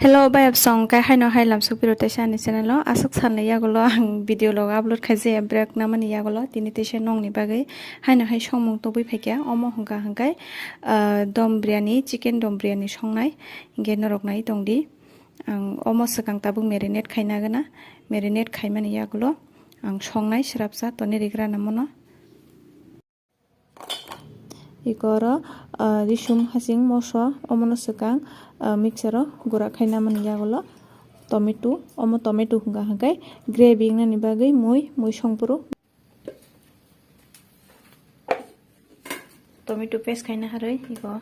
Hello, bayap song kai hai no hai lam suk piro tesha ni channel lo asuk san le yagulo ang video lo upload khaise break na mani yagulo tini tesha nong ni bagai hai no hai song mong to bui phekya omo hongka hangkai dom biryani chicken dom biryani songnai inge norok nai tongdi ang omo sakang tabuk marinate khaina gana marinate khai mani yagulo ang songnai srapsa toni rigra namono ikoro risum hasing moso omono sakang mixero gura khaina mani yagulo tomato omo tomato hungka hangkai gravy ngani bagai moi songpuru tomato paste khaina harai iko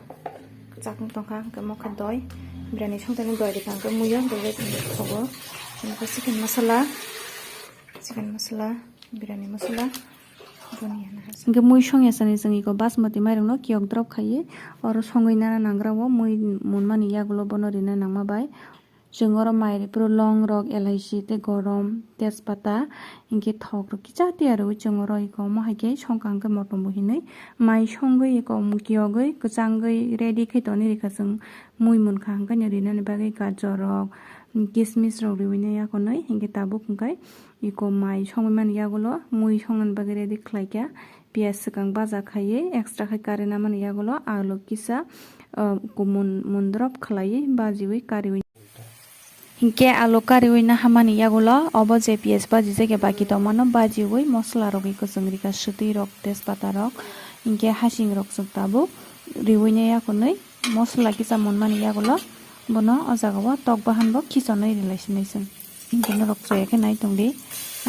chakung tongka hangka mokha doi biryani songtani doi dikha hangka muyo doi thogo chicken masala biryani masala hingke mui songya sani jeng iko basmati mairung no kiyok drop khaiye oro songoi nana nangra o mui munmani yagulo bono rina nangma bai jeng oro mai puro long rok elaichi te gorom tejpata hingke thok rok kicha te aro jeng oro iko mo haike songkang ke motom bo hinui mai songoi iko mukiyogoi kwchangoi ready khai toni rika jeng mui munkha hangka ni rina ni bagai gajor rok kismis rok riwine yakonoi hingke tabuk hingkai iko mai songoi mani yagulo mui songnan bagai ready khlaikya pias sakang baja khaiye extra khai karena mani yagulo alu kisa kumun mundrop khlaiye bajiwi kariwi hingke alu kariwi na hamani yagulo obo je pias baji jege baki tomano bajiwi mosla rok iko jengrika sutui rok tejpata rok hingke hasing rok jok tabuk riwine yakonoi mosla kisa munmani yagulo bono o jagao tok bahan bo kisonoi relaisinai jeng hingke norok choya khe nai tongdi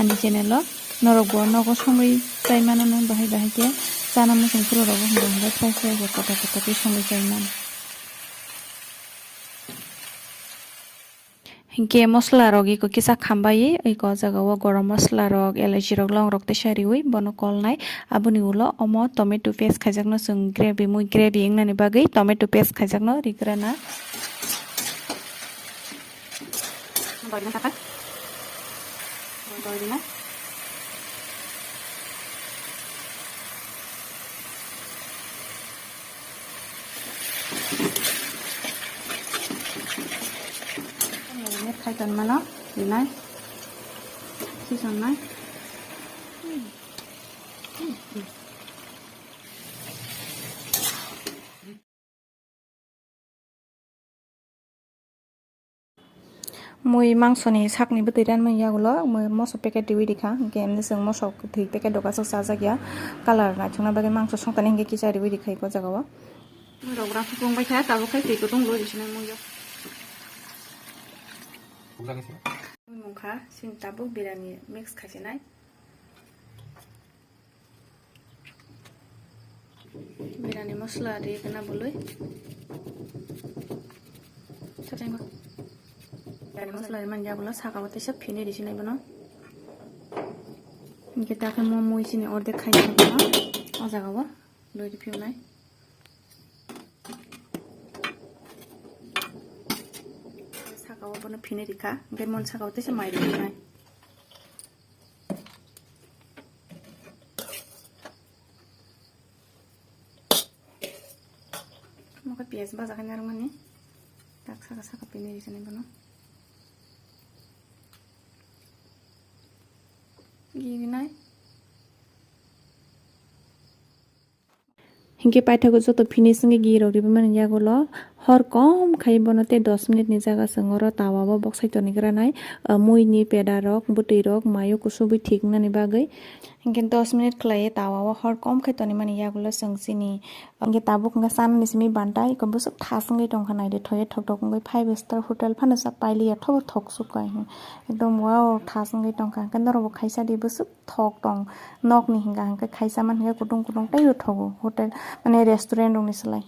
ani channel o norok bo nogo songoi chai manano bahai ke chana musong puro rogo hingga fry fry kota ke songoi chai man hingke mosla rok iko kisa khambai iko jagao gorom mosla rok elaichi rok long rok tesha riwi bono kolnai aboni ulo omo tomato paste khaijakno jeng gravy engnani bagai tomato paste khaijakno rigrana khaitan mano dinai season nai mui mangsoni sakni bwtui ranmani yagulo moso packet riwi dikha hingke emni jeng moso thui packet doka sok chajakya color naithokna bagui mangso songtani hingke kisa riwi dikha iko jagao rok rak pungbai kha tabuk khai tui kutung roi disnai muyo mungkha sing tabuk biryani mix khaisinai biryani mosla ri kana boloi satengo biryani mosla man jabulo sakao te sab phine disinai bono hingke take mo mui sini orde khaina bono o jagao loi riphionai sakao bono phine rikha hingke mon sakao te mai riphionai moka pias baja khaina rongmani tak saka phine disinai bono girinai hingke paithago joto finishing gi rok ribi mani yagulo hor kom khai bono te 10 minute ni jaga sangoro tawa bo boksai toni granai mui ni peda rok butui rok mayo kusubui thiknani bagai hingke 10 minute khlaiye tawa o hor kom khai toni mani yagulo singchini hingke tabuk hingke sanani simi banta iko busuk thasungoi tongkha naide thoye thok thok ungoi 5 star hotel phano sa paili thobo thok sukai ekdom wow thasungoi tongkha hingke norok bo khaisa di busuk thok tong nok ni hingka hingke khaisa man hingke kutung kutung taiyo thogo hotel mane restaurant rok ni slai।